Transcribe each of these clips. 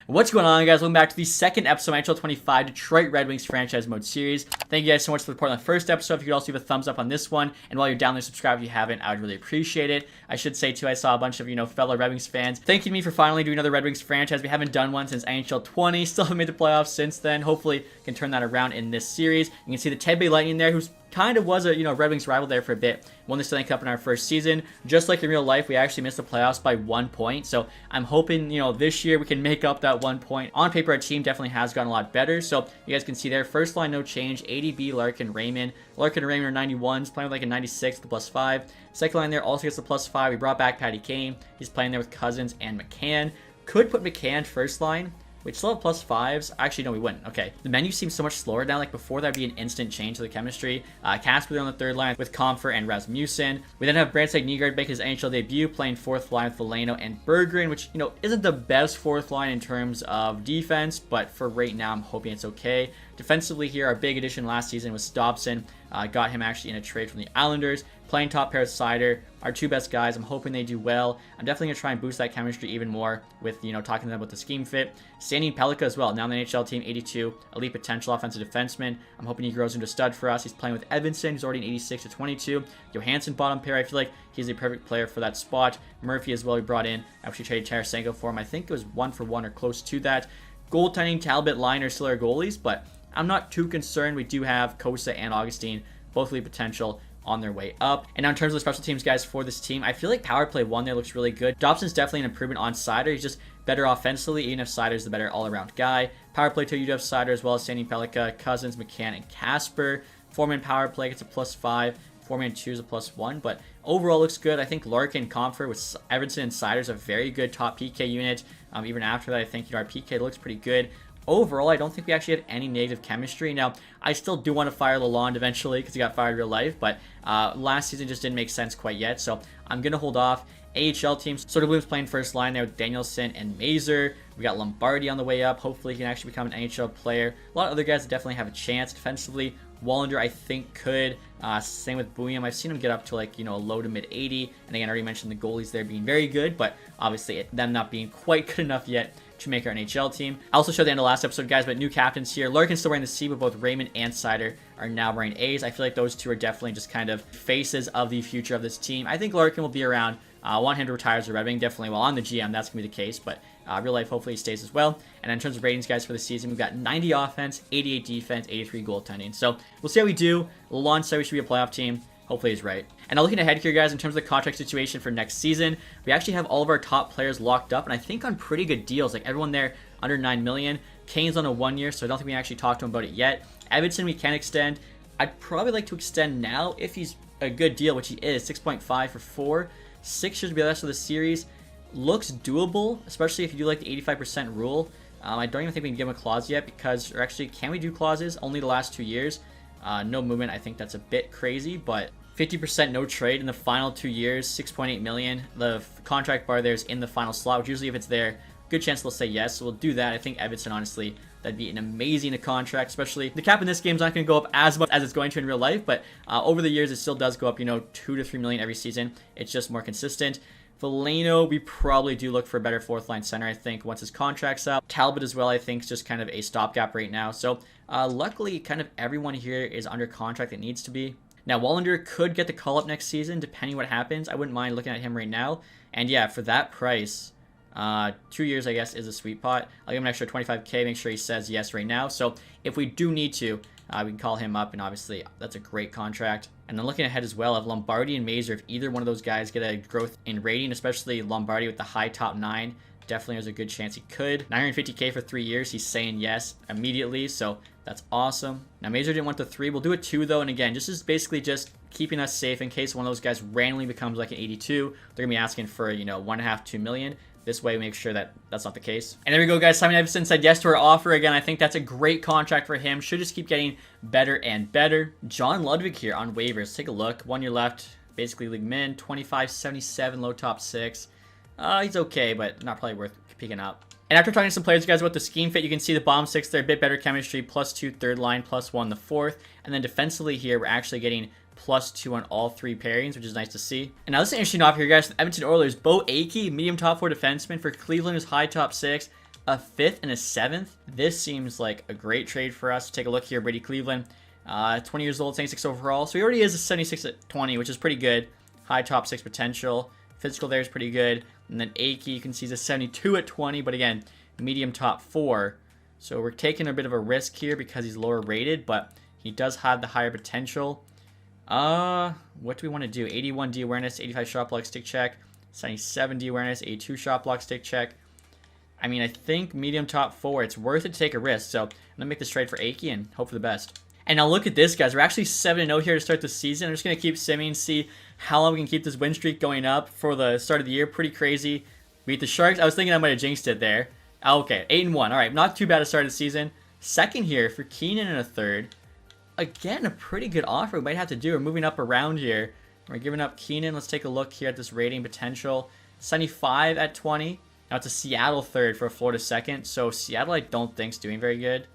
What's going on, guys? Welcome back to the second episode of NHL 25 Detroit Red Wings franchise mode series. Thank you guys so much for the support on the first episode. If you could also give a thumbs up on this one, and while you're down there, subscribe if you haven't. I would really appreciate it. I should say too, I saw a bunch of fellow Red Wings fans thanking me for finally doing another Red Wings franchise. We haven't done one since NHL 20. Still haven't made the playoffs since then. Hopefully, can turn that around in this series. You can see the Tampa Bay Lightning there, who's kind of was a Red Wings rival there for a bit. Won the Stanley Cup in our first season. Just like in real life, we actually missed the playoffs by 1 point. So I'm hoping this year we can make up that 1 point. On paper, our team definitely has gotten a lot better. So you guys can see there, first line no change. ADB, Larkin, Raymond. Larkin and Raymond are 91s, playing with like a 96 with the +5. Second line there also gets the +5. We brought back Patty Kane. He's playing there with Cousins and McCann. Could put McCann first line. We'd still have +5s. Actually, no, we wouldn't. Okay. The menu seems so much slower now. Like before, that'd be an instant change to the chemistry. Casper there on the third line with Comfort and Rasmussen. We then have Brandstad Nygaard make his NHL debut, playing fourth line with Veleno and Berggren, which, isn't the best fourth line in terms of defense, but for right now, I'm hoping it's okay. Defensively here, our big addition last season was Dobson. Got him actually in a trade from the Islanders. Playing top pair with Sider, our two best guys. I'm hoping they do well. I'm definitely going to try and boost that chemistry even more with, talking to them about the scheme fit. Stanley Pellica as well. Now in the NHL team, 82. Elite potential offensive defenseman. I'm hoping he grows into a stud for us. He's playing with Evanston, who's already an 86 to 22. Johansson bottom pair. I feel like he's a perfect player for that spot. Murphy as well we brought in. Actually traded Tarasenko for him. I think it was 1-for-1 or close to that. Goaltending, Talbot, Line are still our goalies, but I'm not too concerned. We do have Kosa and Augustine, both elite potential, on their way up. And now in terms of the special teams, guys, for this team, I feel like power play 1 there looks really good. Dobson's definitely an improvement on Sider. He's just better offensively, even if Sider's the better all-around guy. Power play 2, you do have Sider as well as Stanley Pellica, Cousins, McCann, and Casper. 4-man power play gets a +5. 4-man 2 is a +1, but overall looks good. I think Larkin, Comfort with Everson and Sider is a very good top PK unit. Even after that, I think our PK looks pretty good. Overall, I don't think we actually have any negative chemistry. Now, I still do want to fire Lalonde eventually because he got fired in real life, but last season just didn't make sense quite yet, so I'm going to hold off. AHL teams, Soderblom's playing first line there with Danielson and Mazur. We got Lombardi on the way up. Hopefully, he can actually become an NHL player. A lot of other guys that definitely have a chance defensively. Wallander, I think, could. Same with Bouillon. I've seen him get up to a low to mid 80. And again, I already mentioned the goalies there being very good, but obviously them not being quite good enough yet to make our NHL team. I also showed the end of last episode, guys, but new captains here. Larkin's still wearing the C, but both Raymond and Sider are now wearing A's. I feel like those two are definitely just kind of faces of the future of this team. I think Larkin will be around. I want him to retire as a Red Wing, definitely. Well, on the GM, that's going to be the case, but real life, hopefully he stays as well. And in terms of ratings, guys, for the season, we've got 90 offense, 88 defense, 83 goaltending. So we'll see how we do. Lalonde said we should be a playoff team. Hopefully he's right. And now looking ahead here, guys, in terms of the contract situation for next season, we actually have all of our top players locked up, and I think on pretty good deals. Like everyone there under $9 million. Kane's on a 1 year, so I don't think we actually talked to him about it yet. Evanston we can extend. I'd probably like to extend now if he's a good deal, which he is. 6.5 for 4. 6 years would be the rest of the series. Looks doable, especially if you do like the 85% rule. I don't even think we can give him a clause yet because, or actually, can we do clauses? Only the last 2 years. No movement, I think that's a bit crazy, but 50% no trade in the final 2 years, 6.8 million. The contract bar there is in the final slot, which usually if it's there, good chance they'll say yes. So we'll do that. I think Evanston, honestly, that'd be an amazing contract, especially the cap in this game is not going to go up as much as it's going to in real life, but over the years, it still does go up, 2 to 3 million every season. It's just more consistent. Veleno, we probably do look for a better fourth line center, I think, once his contract's up. Talbot as well, I think, is just kind of a stopgap right now. So luckily, kind of everyone here is under contract that needs to be. Now, Wallander could get the call-up next season, depending what happens. I wouldn't mind looking at him right now. And yeah, for that price, 2 years, I guess, is a sweet pot. I'll give him an extra 25K, make sure he says yes right now. So if we do need to, we can call him up, and obviously that's a great contract. And then looking ahead as well, of Lombardi and Mazur, if either one of those guys get a growth in rating, especially Lombardi with the high top 9, definitely there's a good chance he could. 950K for 3 years, he's saying yes immediately, so that's awesome. Now, Mazur didn't want the 3. We'll do a 2, though, and again, this is basically just keeping us safe in case one of those guys randomly becomes like an 82. They're going to be asking for, 1.5, 2 million. This way, we make sure that that's not the case. And there we go, guys. Simon Evanston said yes to our offer. Again, I think that's a great contract for him. Should just keep getting better and better. John Ludwig here on waivers. Take a look. 1 year left. Basically, league min. 25.77, low top 6. He's okay, but not probably worth picking up. And after talking to some players, guys, about the scheme fit, you can see the bottom 6 there, a bit better chemistry, +2 third line, +1 the fourth. And then defensively here, we're actually getting +2 on all 3 pairings, which is nice to see. And now this is an interesting off here, guys. Edmonton Oilers, Bo Akey, medium top 4 defenseman. For Cleveland, who's high top 6. a 5th and a 7th. This seems like a great trade for us. Take a look here, Brady Cleveland. 20 years old, 76 overall. So he already is a 76 at 20, which is pretty good. High top 6 potential. Physical there is pretty good. And then Aki, you can see, is a 72 at 20, but again, medium top 4. So we're taking a bit of a risk here because he's lower rated, but he does have the higher potential. What do we want to do? 81 D awareness, 85 shot block stick check, 77 D awareness, 82 shot block stick check. I mean, I think medium top 4, it's worth it to take a risk. So I'm going to make this trade for Aki and hope for the best. And now look at this, guys. We're actually 7-0 here to start the season. I'm just going to keep simming, see how long we can keep this win streak going up for the start of the year. Pretty crazy. Beat the Sharks. I was thinking I might have jinxed it there. Okay, 8-1. All right, not too bad to start the season. Second here for Keenan and a third. Again, a pretty good offer we might have to do. We're moving up around here. We're giving up Keenan. Let's take a look here at this rating potential. 75 at 20. Now it's a Seattle third for a Florida second. So Seattle I don't think is doing very good.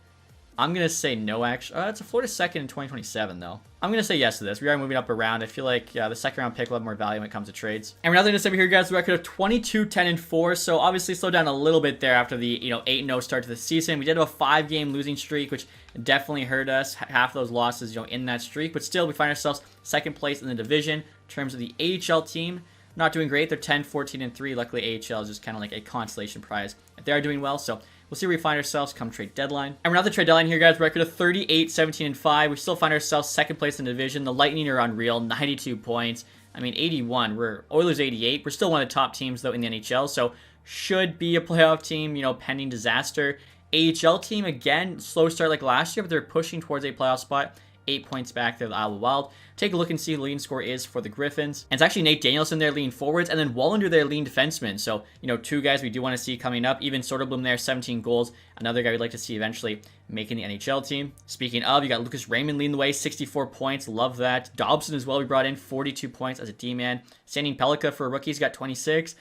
I'm going to say no, actually. It's a Florida second in 2027, though. I'm going to say yes to this. We are moving up around. I feel like the second round pick will have more value when it comes to trades. And we're now going to say here, guys, the record of 22, 10, and 4. So obviously slowed down a little bit there after the 8-0 start to the season. We did have a 5-game losing streak, which definitely hurt us. Half of those losses, in that streak. But still, we find ourselves second place in the division in terms of the AHL team. Not doing great. They're 10, 14, and 3. Luckily, AHL is just kind of like a consolation prize if they are doing well. So we'll see where we find ourselves come trade deadline. And we're not the trade deadline here, guys. Record of 38, 17, and 5. We still find ourselves second place in the division. The Lightning are unreal, 92 points. I mean, 81. We're Oilers 88. We're still one of the top teams, though, in the NHL. So should be a playoff team, pending disaster. AHL team, again, slow start like last year, but they're pushing towards a playoff spot. 8 points back there, the Iowa Wild. Take a look and see who the leading score is for the Griffins. And it's actually Nate Danielson there leading forwards, and then Wallander there leading defenseman. So, two guys we do want to see coming up. Even Soderblom there, 17 goals. Another guy we'd like to see eventually making the NHL team. Speaking of, you got Lucas Raymond leading the way, 64 points. Love that. Dobson as well, we brought in 42 points as a D-man. Standing Pellica for a rookie, he's got 26.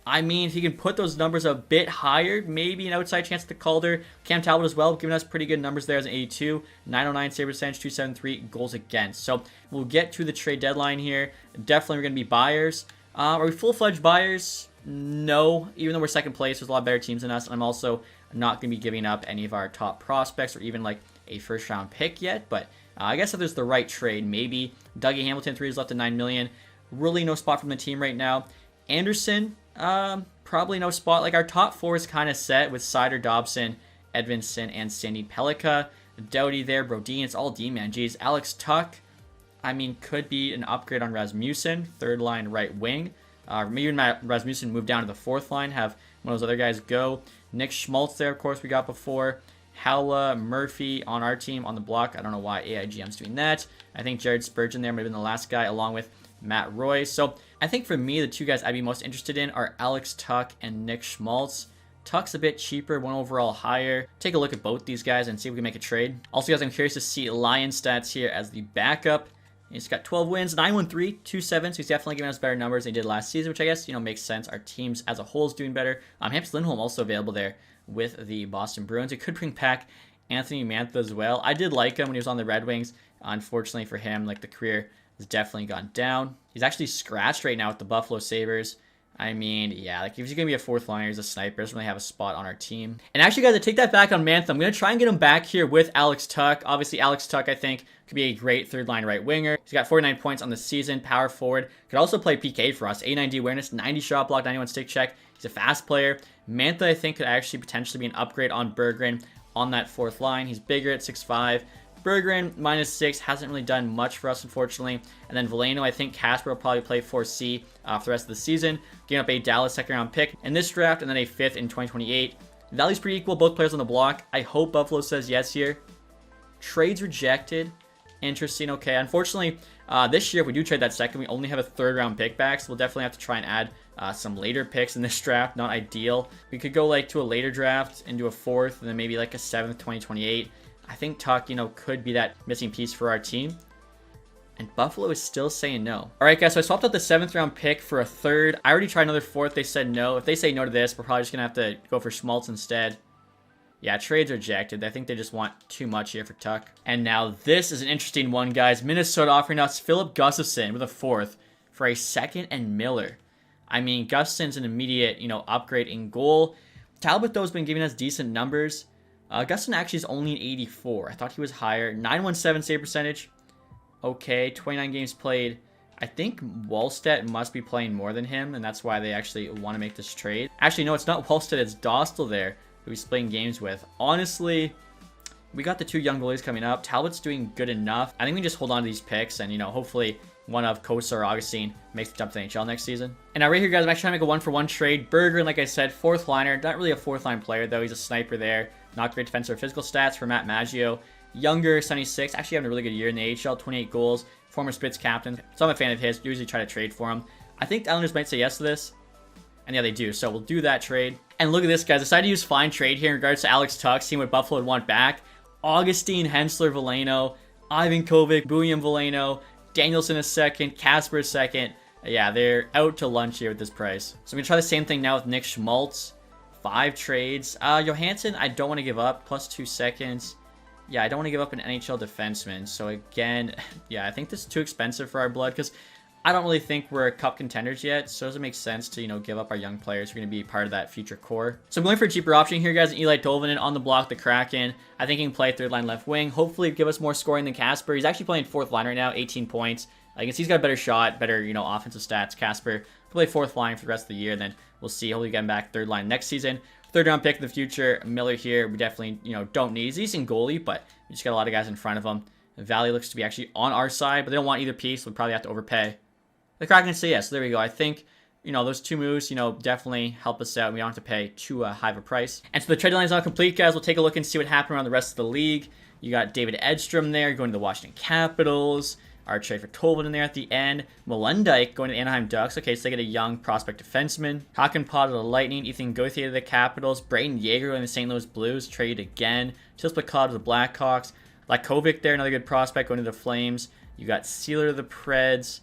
I mean, if he can put those numbers a bit higher, maybe an outside chance at the Calder. Cam Talbot as well, giving us pretty good numbers there as an 82, 909 save percentage, 273 goals against. So we'll get to the trade deadline here. Definitely we're going to be buyers. Are we full-fledged buyers? No. Even though we're second place, there's a lot better teams than us. I'm also not going to be giving up any of our top prospects or even like a first-round pick yet. But I guess if there's the right trade, maybe. Dougie Hamilton, 3 is left at $9 million. Really no spot from the team right now. Anderson, probably no spot. Like our top 4 is kind of set with Sider, Dobson, Edvinsson, and Sandy Pellica. Doughty there, Brodin, it's all D-man. Geez, Alex Tuck, I mean, could be an upgrade on Rasmussen, third line right wing. Maybe Rasmussen move down to the fourth line, have one of those other guys go. Nick Schmaltz there, of course, we got before. Howla, Murphy on our team on the block. I don't know why AIGM's doing that. I think Jared Spurgeon there might have been the last guy, along with Matt Roy. So I think for me, the 2 guys I'd be most interested in are Alex Tuck and Nick Schmaltz. Tuck's a bit cheaper, 1 overall higher. Take a look at both these guys and see if we can make a trade. Also, guys, I'm curious to see Lion stats here as the backup. He's got 12 wins, 9-1-3, 2-7, so he's definitely giving us better numbers than he did last season, which I guess, makes sense. Our teams as a whole is doing better. Hampus Lindholm also available there with the Boston Bruins. It could bring back Anthony Mantha as well. I did like him when he was on the Red Wings. Unfortunately for him, the career has definitely gone down. He's actually scratched right now with the Buffalo Sabres. I mean, yeah, if he's going to be a fourth liner, he's a sniper. Doesn't really have a spot on our team. And actually, guys, I take that back on Mantha. I'm going to try and get him back here with Alex Tuck. Obviously, Alex Tuck, I think, could be a great third line right winger. He's got 49 points on the season, power forward. Could also play PK for us. 89 D awareness, 90 shot block, 91 stick check. He's a fast player. Mantha, I think, could actually potentially be an upgrade on Berggren on that fourth line. He's bigger at 6'5". Berggren, -6, hasn't really done much for us, unfortunately. And then Veleno, I think Casper will probably play 4C for the rest of the season, giving up a Dallas second-round pick in this draft, and then a 5th in 2028. The value's pretty equal, both players on the block. I hope Buffalo says yes here. Trades rejected. Interesting, okay. Unfortunately, this year, if we do trade that second, we only have a third-round pick back, so we'll definitely have to try and add some later picks in this draft. Not ideal. We could go to a later draft and do a 4th, and then maybe a 7th, 2028. I think Tuck, could be that missing piece for our team. And Buffalo is still saying no. All right, guys, so I swapped out the 7th round pick for a 3rd. I already tried another 4th. They said no. If they say no to this, we're probably just going to have to go for Schmaltz instead. Yeah, trades rejected. I think they just want too much here for Tuck. And now this is an interesting one, guys. Minnesota offering us Philip Gustafsson with a 4th for a 2nd and Miller. I mean, Gustafsson's an immediate, upgrade in goal. Talbot, though, has been giving us decent numbers. Gustin actually is only an 84. I thought he was higher. 917 save percentage. Okay, 29 games played. I think Wallstedt must be playing more than him, and that's why they actually want to make this trade. Actually, no, it's not Wallstedt, it's Dostal there, who he's playing games with. Honestly, we got the 2 young goalies coming up. Talbot's doing good enough. I think we can just hold on to these picks and, hopefully one of Kosa or Augustine makes the jump to the NHL next season. And now right here, guys, I'm actually trying to make a 1-for-1 trade. Berger, like I said, 4th liner. Not really a 4th line player, though. He's a sniper there. Not great defensive or physical stats for Matt Maggio. Younger, 76. Actually having a really good year in the AHL. 28 goals. Former Spitz captain. So I'm a fan of his. Usually try to trade for him. I think the Islanders might say yes to this. And yeah, they do. So we'll do that trade. And look at this, guys. Decided to use fine trade here in regards to Alex Tuch, seeing what Buffalo would want back. Augustine, Hensler, Veleno, Ivan Kovic, William Veleno, Danielson a second, Casper a second. Yeah, they're out to lunch here with this price. So I'm going to try the same thing now with Nick Schmaltz. 5 trades. Johansson, I don't want to give up. Plus 2 seconds. Yeah, I don't want to give up an NHL defenseman. So again, yeah, I think this is too expensive for our blood because I don't really think we're cup contenders yet. So it doesn't make sense to, give up our young players who are going to be part of that future core. So I'm going for a cheaper option here, guys. Eli Tolvanen on the block, the Kraken. I think he can play 3rd line left wing. Hopefully give us more scoring than Casper. He's actually playing 4th line right now, 18 points. I guess he's got a better shot, better, offensive stats. Casper can play 4th line for the rest of the year. Then we'll see. Hopefully get him back 3rd line next season. 3rd round pick in the future. Miller here, we definitely, don't need. He's a decent goalie, but we just got a lot of guys in front of him. Valley looks to be actually on our side, but they don't want either piece. We'll probably have to overpay. The Kraken say yes. So there we go. I think, those 2 moves, definitely help us out. We don't have to pay too high of a price. And so the trade deadline is now complete, guys. We'll take a look and see what happened around the rest of the league. You got David Edstrom there going to the Washington Capitals. Our trade for Tolvanen there at the end. Molendyke going to the Anaheim Ducks. Okay, so they get a young prospect defenseman. Hakanpää to the Lightning. Ethan Gauthier to the Capitals. Brayden Yager going to the St. Louis Blues. Trade again. Tilspakov to the Blackhawks. Lakovic there, another good prospect going to the Flames. You got Sealer to the Preds.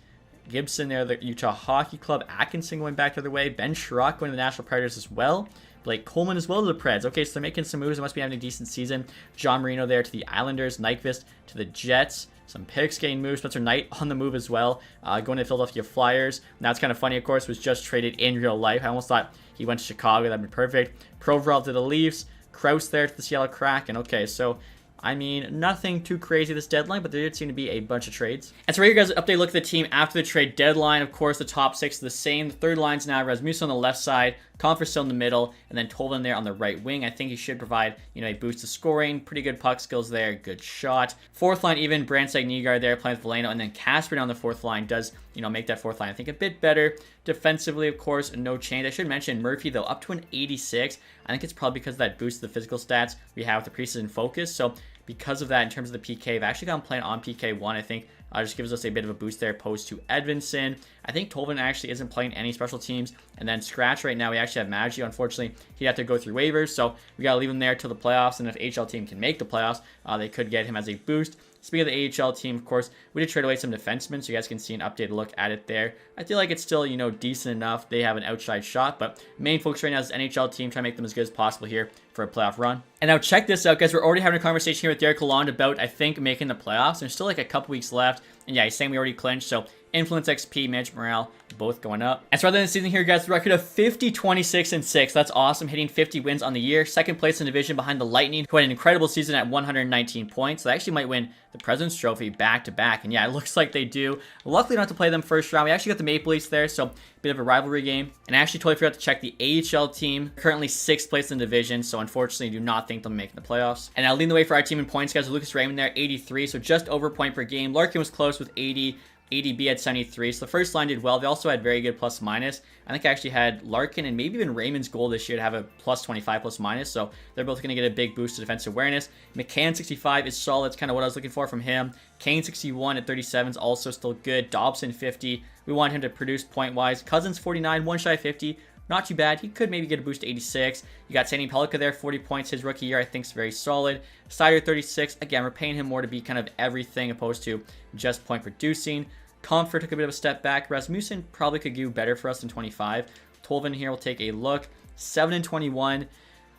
Gibson there, the Utah Hockey Club. Atkinson going back the other way. Ben Sherratt going to the Nashville Predators as well. Blake Coleman as well to the Preds. Okay, so they're making some moves. They must be having a decent season. John Marino there to the Islanders. Nyquist to the Jets. Some picks getting moved. Spencer Knight on the move as well. Going to the Philadelphia Flyers. Now it's kind of funny, of course, was just traded in real life. I almost thought he went to Chicago. That'd be perfect. Provorov to the Leafs. Kraus there to the Seattle Kraken. Okay, so I mean, nothing too crazy this deadline, but there did seem to be a bunch of trades. And so right here, guys, update look at the team after the trade deadline. Of course, the top 6 are the same. The 3rd line's now Rasmussen on the left side, Comfer still in the middle, and then Tolvanen there on the right wing. I think he should provide, a boost to scoring. Pretty good puck skills there. Good shot. 4th line, even Branstad Nygaard there playing with Veleno, and then Casper down the 4th line does, make that 4th line, I think, a bit better. Defensively, of course, no change. I should mention Murphy, though, up to an 86. I think it's probably because of that boost to the physical stats we have with the preseason focus. So because of that, in terms of the PK, they've actually got him playing on PK1, I think. Just gives us a bit of a boost there opposed to Edvinsson. I think Tolvanen actually isn't playing any special teams. And then Scratch right now, we actually have Maggio. Unfortunately, he'd have to go through waivers. So we got to leave him there till the playoffs. And if AHL team can make the playoffs, they could get him as a boost. Speaking of the AHL team, of course, we did trade away some defensemen, so you guys can see an updated look at it there. I feel like it's still, decent enough. They have an outside shot, but main focus right now is NHL team, trying to make them as good as possible here for a playoff run. And now check this out, guys. We're already having a conversation here with Derek Lalonde about, I think, making the playoffs. There's still like a couple weeks left, and yeah, he's saying we already clinched, so influence XP, management morale, both going up. And so rather than the season here, guys, the record of 50, 26, and 6. That's awesome, hitting 50 wins on the year. 2nd place in the division behind the Lightning, who had an incredible season at 119 points. So they actually might win the President's Trophy back-to-back. And yeah, it looks like they do. Luckily, not to play them first round. We actually got the Maple Leafs there, so a bit of a rivalry game. And I actually totally forgot to check the AHL team. Currently 6th place in the division, so unfortunately, do not think they'll make the playoffs. And now leading the way for our team in points, guys, with Lucas Raymond there, 83, so just over a point per game. Larkin was close with 80. ADB at 73, so the first line did well. They also had very good plus minus. I think I actually had Larkin and maybe even Raymond's goal this year to have a plus 25 plus minus, so they're both going to get a big boost to defensive awareness. McCann 65 is solid. It's kind of what I was looking for from him. Kane 61 at 37 is also still good. Dobson 50. We want him to produce point-wise. Cousins 49, one shy of 50. Not too bad. He could maybe get a boost to 86. You got Sandy Pellica there, 40 points. His rookie year, I think, is very solid. Sider 36. Again, we're paying him more to be kind of everything opposed to just point producing. Comfort took a bit of a step back. Rasmussen probably could do better for us than 25. Tolvanen here will take a look. 7 and 21.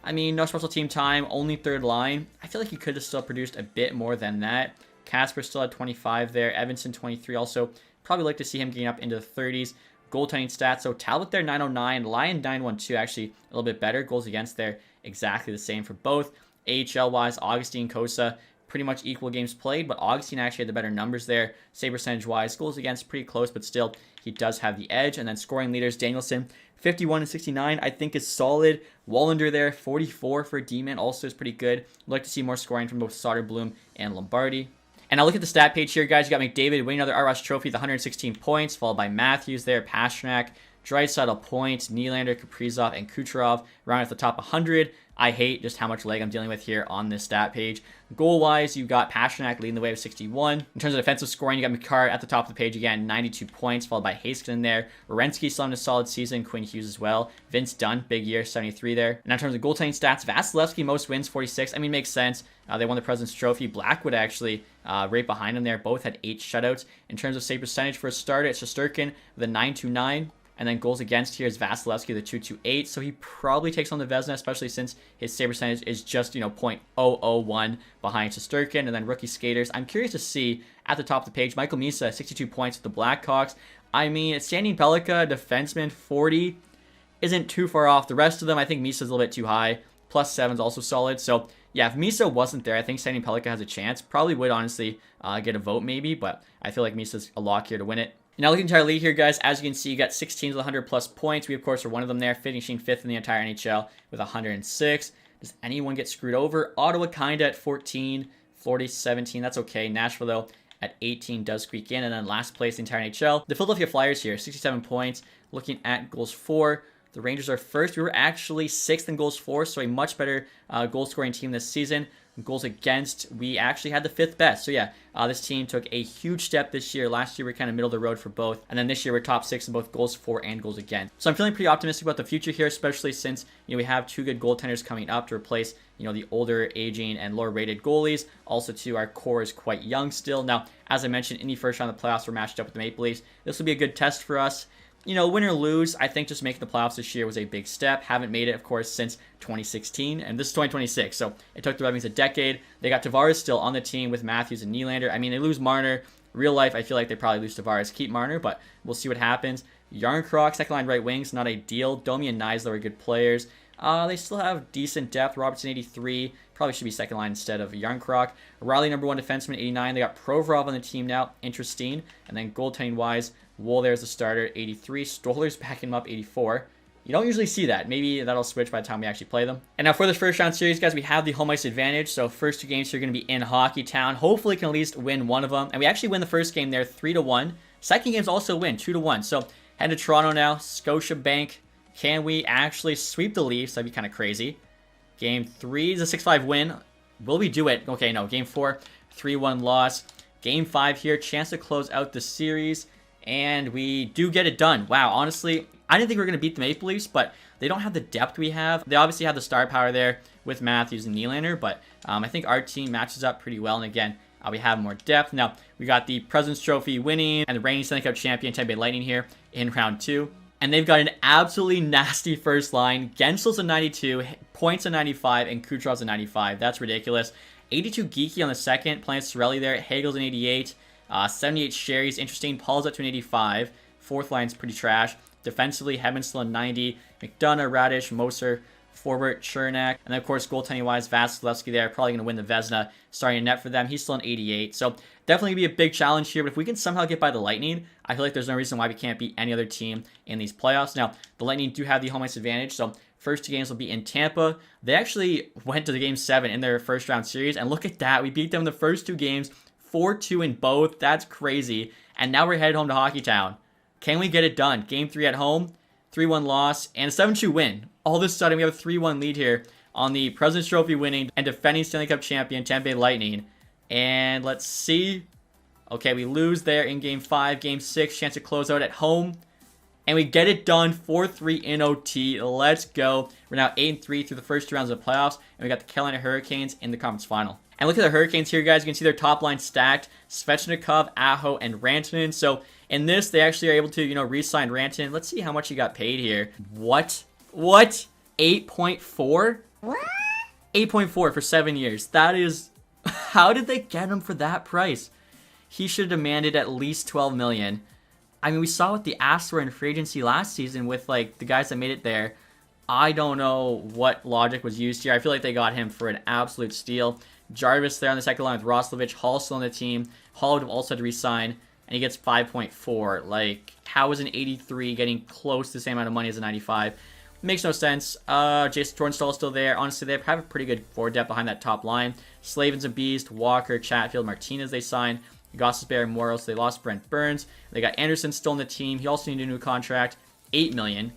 I mean, no special team time, only 3rd line. I feel like he could have still produced a bit more than that. Casper still at 25 there. Evanson 23 also. Probably like to see him getting up into the 30s. goaltending stats. So Talbot there 909, Lyon 912, actually a little bit better. Goals against there exactly the same for both. AHL wise, Augustine, Kosa, pretty much equal games played, but Augustine actually had the better numbers there. Save percentage wise, goals against pretty close, but still he does have the edge. And then scoring leaders, Danielson 51 and 69, I think is solid. Wallander there 44 for D-man, also is pretty good. I'd like to see more scoring from both Soderblom and Lombardi. And I'll look at the stat page here, guys. You got McDavid winning another Art Ross trophy with 116 points, followed by Matthews there, Pastrnak, Draisaitl points, Nylander, Kaprizov, and Kucherov round at the top 100. I hate just how much leg I'm dealing with here on this stat page. Goal-wise, you got Pastrnak leading the way with 61. In terms of defensive scoring, you got McCarr at the top of the page again, 92 points, followed by Heiskanen there. Werenski still having a solid season, Quinn Hughes as well. Vince Dunn, big year, 73 there. And in terms of goaltending stats, Vasilevsky, most wins, 46. I mean, makes sense. They won the President's Trophy. Blackwood actually right behind him there. Both had 8 shutouts. In terms of save percentage for a starter, it's Shesterkin with a 929. And then goals against here is Vasilevsky, the 228. So he probably takes on the Vezina, especially since his save percentage is just, .001 behind Shesterkin. And then rookie skaters. I'm curious to see at the top of the page, Michael Misa, 62 points with the Blackhawks. I mean, Standing Pellica, defenseman, 40, isn't too far off. The rest of them, I think Misa's a little bit too high. +7 is also solid. So, yeah, if Misa wasn't there, I think Standing Pellica has a chance. Probably would, honestly, get a vote maybe. But I feel like Misa's a lock here to win it. Now looking at our league here, guys, as you can see, you got 6 teams with 100 plus points. We, of course, are one of them there, finishing 5th in the entire NHL with 106. Does anyone get screwed over? Ottawa kinda at 14, Florida 17. That's okay. Nashville, though, at 18 does squeak in. And then last place, the entire NHL. The Philadelphia Flyers here, 67 points. Looking at goals for, the Rangers are first. We were actually 6th in goals for, so a much better goal-scoring team this season. Goals against, we actually had the 5th best. So yeah, this team took a huge step this year. Last year, we were kind of middle of the road for both. And then this year, we're top 6 in both goals for and goals against. So I'm feeling pretty optimistic about the future here, especially since, we have 2 good goaltenders coming up to replace, the older, aging, and lower rated goalies. Also, too, our core is quite young still. Now, as I mentioned, in the first round of the playoffs, we're matched up with the Maple Leafs. This will be a good test for us. Win or lose, I think just making the playoffs this year was a big step. Haven't made it, of course, since 2016, and this is 2026, so it took the Red Wings a decade. They got Tavares still on the team with Matthews and Nylander. I mean, they lose Marner. Real life, I feel like they probably lose Tavares, keep Marner, but we'll see what happens. Yarncroc, second line right wings, not ideal. Domi and Neisler are good players. They still have decent depth. Robertson, 83. Probably should be second line instead of Yarncroc. Riley, number 1 defenseman, 89. They got Provorov on the team now. Interesting. And then goaltending-wise, Wool there's the starter, 83. Stoller's backing him up, 84. You don't usually see that. Maybe that'll switch by the time we actually play them. And now for this first round series, guys, we have the home ice advantage. So first 2 games here are going to be in Hockeytown. Hopefully can at least win one of them. And we actually win the first game there, 3-1. Second game's also win, 2-1. So head to Toronto now, Scotiabank. Can we actually sweep the Leafs? That'd be kind of crazy. Game 3 is a 6-5 win. Will we do it? Okay, no. Game 4, 3-1 loss. Game 5 here, chance to close out the series. And we do get it done. Wow, honestly, I didn't think we were going to beat the Maple Leafs, but they don't have the depth we have. They obviously have the star power there with Matthews and Nylander, but I think our team matches up pretty well. And again, we have more depth. Now, we got the President's Trophy winning and the reigning Stanley Cup champion Tampa Bay Lightning here in round 2. And they've got an absolutely nasty first line. Gensel's a 92, Points a 95, and Kucherov's a 95. That's ridiculous. 82 Geeky on the second, playing Cirelli there. Hagel's an 88. 78 Sherry's interesting. Paul's up to an 85. Fourth line's pretty trash. Defensively, Hedman's still a 90. McDonough, Radish, Moser, Forbert, Chernak. And then, of course, goaltending-wise, Vasilevsky there. Probably going to win the Vezina. Starting a net for them. He's still an 88. So, definitely going to be a big challenge here. But if we can somehow get by the Lightning, I feel like there's no reason why we can't beat any other team in these playoffs. Now, the Lightning do have the home ice advantage. So, first 2 games will be in Tampa. They actually went to the Game 7 in their first round series. And look at that. We beat them the first 2 games. 4-2 in both. That's crazy. And now we're headed home to Hockeytown. Can we get it done? Game 3 at home, 3-1 loss, and a 7-2 win. All of a sudden, we have a 3-1 lead here on the President's Trophy winning and defending Stanley Cup champion Tampa Bay Lightning. And let's see. Okay, we lose there in Game 5. Game 6, chance to close out at home. And we get it done 4-3 in OT. Let's go. We're now 8-3 through the first 2 rounds of the playoffs. And we got the Carolina Hurricanes in the conference final. And look at the Hurricanes here, guys. You can see their top line stacked. Svechnikov, Aho, and Rantanen. So in this, they actually are able to, re-sign Rantanen. Let's see how much he got paid here. What? 8.4? What? 8.4 for 7 years. That is... How did they get him for that price? He should have demanded at least $12 million. I mean, we saw what the Avs were in free agency last season with like the guys that made it there. I don't know what logic was used here. I feel like they got him for an absolute steal. Jarvis there on the second line with Roslovic. Hall still on the team. Hall would have also had to resign, and he gets 5.4. Like, how is an 83 getting close to the same amount of money as a 95? Makes no sense. Jason Tornstall still there. Honestly, they have a pretty good forward depth behind that top line. Slavin's a beast. Walker, Chatfield, Martinez they signed. Gostisbehere, Moros. They lost Brent Burns. They got Anderson still on the team. He also needed a new contract. $8 million.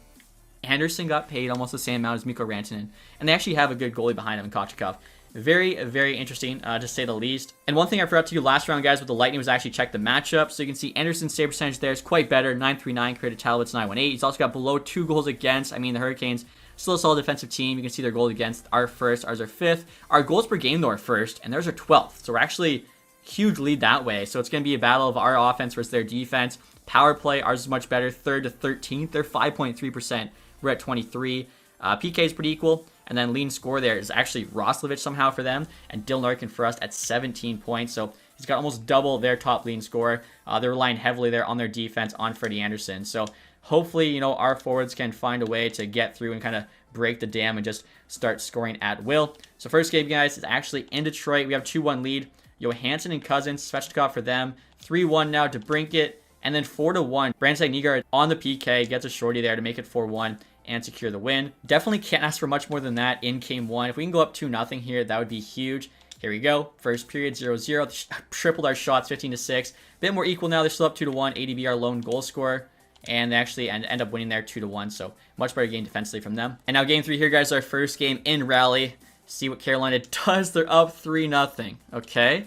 Anderson got paid almost the same amount as Mikko Rantanen. And they actually have a good goalie behind him in Kochetkov. Very, very interesting, to say the least. And one thing I forgot to do last round, guys, with the Lightning was actually check the matchup. So you can see Anderson's save percentage there is quite better. 939 compared to Talbot's 918. He's also got below 2 goals against. I mean, the Hurricanes, still a solid defensive team. You can see their goals against are first. Ours are fifth. Our goals per game, though, are first. And theirs are 12th. So we're actually huge lead that way. So it's going to be a battle of our offense versus their defense. Power play, ours is much better. 3rd to 13th. They're 5.3%. We're at 23. PK is pretty equal. And then leading score there is actually Roslovic somehow for them. And Dylan Larkin for us at 17 points. So he's got almost double their top leading scorer. They're relying heavily there on their defense on Freddie Anderson. So hopefully, you know, our forwards can find a way to get through and kind of break the dam and just start scoring at will. So first game, guys, is actually in Detroit. We have 2-1 lead. Johansson and Cousins, Svechnikov for them. 3-1 now to Brinkett. And then 4-1. Brandon Nygaard on the PK gets a shorty there to make it 4-1. And secure the win. Definitely can't ask for much more than that in game 1. If we can go up 2-0 here, that would be huge. Here we go. First period, 0-0. Tripled our shots, 15-6. A bit more equal now. They're still up 2-1. ADB, our lone goal scorer. And they actually end up winning there 2-1. So much better game defensively from them. And now game 3 here, guys. Our first game in Raleigh. See what Carolina does. They're up 3-0. Okay.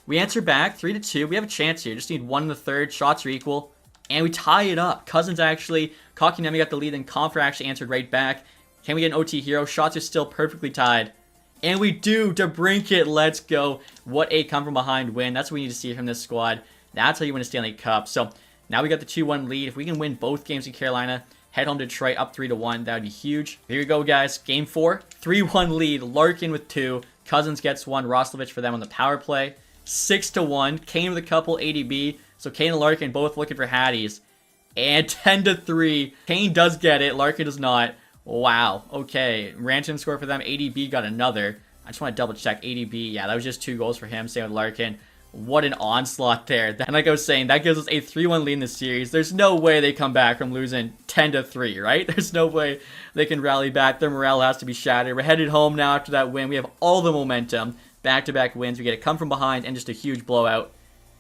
We answer back 3-2. We have a chance here. Just need 1 in the third. Shots are equal. And we tie it up. Cousins actually, Kotkaniemi got the lead, and Compher actually answered right back. Can we get an OT hero? Shots are still perfectly tied. And we do. DeBrincat, let's go. What a come from behind win. That's what we need to see from this squad. That's how you win a Stanley Cup. So now we got the 2-1 lead. If we can win both games in Carolina, head home to Detroit up 3-1. That would be huge. Here we go, guys. Game 4. 3-1 lead. Larkin with 2. Cousins gets 1. Roslovic for them on the power play. 6-1. Kane with a couple. ADB. So Kane and Larkin both looking for Hatties. And 10-3. Kane does get it. Larkin does not. Wow. Okay. Rantanen scored for them. ADB got another. I just want to double check. ADB. Yeah, that was just 2 goals for him. Same with Larkin. What an onslaught there. And like I was saying, that gives us a 3-1 lead in the series. There's no way they come back from losing 10-3, right? There's no way they can rally back. Their morale has to be shattered. We're headed home now after that win. We have all the momentum. Back-to-back wins. We get a come from behind and just a huge blowout.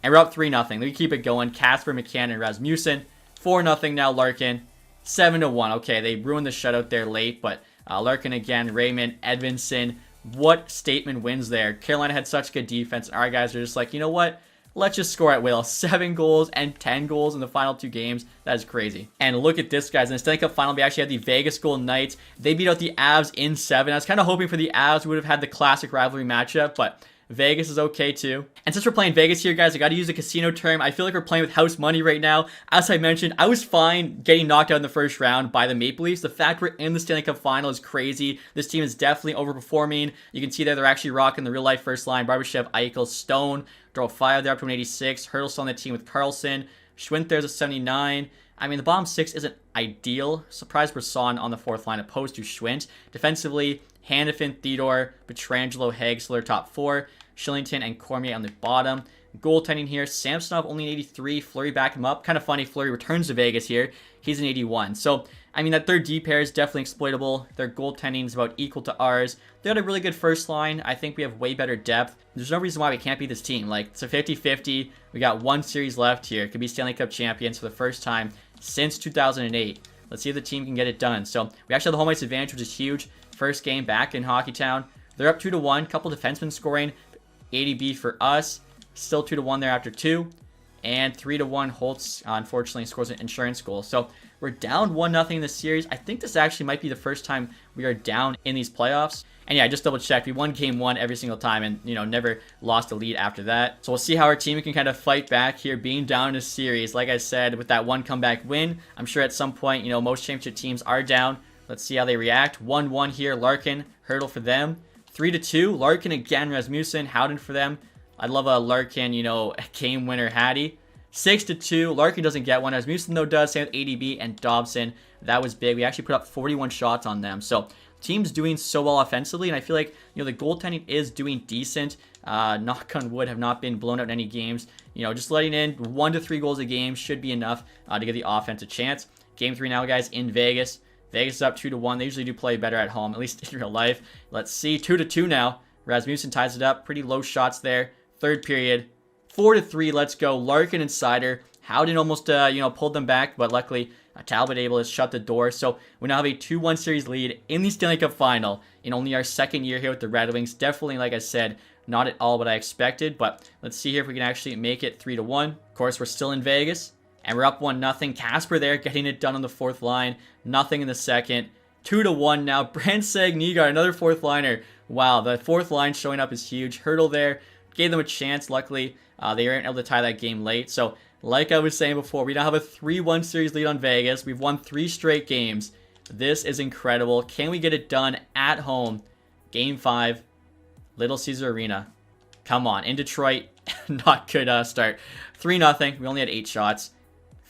And we're up 3-0. We keep it going. Casper, McCann, and Rasmussen. 4-0 now, Larkin. 7-1. Okay, they ruined the shutout there late, but Larkin again, Raymond, Edvinsson. What statement wins there. Carolina had such good defense. Our guys are just like, you know what? Let's just score at will. 7 goals and 10 goals in the final 2 games. That is crazy. And look at this, guys. In the Stanley Cup final, we actually had the Vegas Golden Knights. They beat out the Avs in 7. I was kind of hoping for the Avs would have had the classic rivalry matchup, but Vegas is okay too. And since we're playing Vegas here, guys, I got to use a casino term. I feel like we're playing with house money right now. As I mentioned, I was fine getting knocked out in the first round by the Maple Leafs. The fact we're in the Stanley Cup final is crazy. This team is definitely overperforming. You can see there they're actually rocking the real life first line. Barbashev, Eichel, Stone, draw 5 there up to an 86. Hurdle's on the team with Carlson. Schwint there's a 79. I mean, the bottom 6 isn't ideal. Surprised Brisson on the 4th line opposed to Schwint. Defensively, Hanifin, Theodore, Pietrangelo, Hagler top 4. Shillington and Cormier on the bottom. Goaltending here, Samsonov only an 83. Fleury back him up. Kind of funny, Fleury returns to Vegas here. He's an 81. So, I mean, that third D pair is definitely exploitable. Their goaltending is about equal to ours. They had a really good first line. I think we have way better depth. There's no reason why we can't beat this team. Like, it's a 50-50. We got 1 series left here. It could be Stanley Cup champions for the first time since 2008. Let's see if the team can get it done. So, we actually have the home ice advantage, which is huge. First game back in Hockeytown. They're up 2-1. Couple defensemen scoring. ADB for us. Still 2-1 there after 2. And 3-1, Holtz, unfortunately, scores an insurance goal. So we're down 1-0 in this series. I think this actually might be the first time we are down in these playoffs. And yeah, I just double checked. We won game 1 every single time and, you know, never lost a lead after that. So we'll see how our team can kind of fight back here, being down in a series. Like I said, with that 1 comeback win, I'm sure at some point, you know, most championship teams are down. Let's see how they react. 1-1 here, Larkin, Hurdle for them. 3-2, Larkin again, Rasmussen, Howden for them. I'd love a Larkin, you know, game winner Hattie. 6-2. Larkin doesn't get one. Rasmussen, though, does. Same with ADB and Dobson. That was big. We actually put up 41 shots on them. So, team's doing so well offensively, and I feel like, the goaltending is doing decent. Knock on wood, have not been blown out in any games. Just letting in 1 to 3 goals a game should be enough to give the offense a chance. Game 3 now, guys, in Vegas. Vegas is up 2-1. They usually do play better at home, at least in real life. Let's see, 2-2 now. Rasmussen ties it up. Pretty low shots there. Third period, 4-3. Let's go. Larkin and Sider. Howden almost, pulled them back, but luckily Talbot able to shut the door. So we now have a 2-1 series lead in the Stanley Cup Final in only our second year here with the Red Wings. Definitely, like I said, not at all what I expected, but let's see here if we can actually make it 3-1. Of course, we're still in Vegas, and we're up 1-0. Casper there getting it done on the fourth line. Nothing in the second. 2-1 now. Brandseg, Nygaard, another fourth liner. Wow, the fourth line showing up is huge. Hurdle there. Gave them a chance. Luckily, they weren't able to tie that game late. So, like I was saying before, we now have a 3-1 series lead on Vegas. We've won 3 straight games. This is incredible. Can we get it done at home? Game 5, Little Caesar Arena. Come on. In Detroit, not good start. 3-0. We only had 8 shots.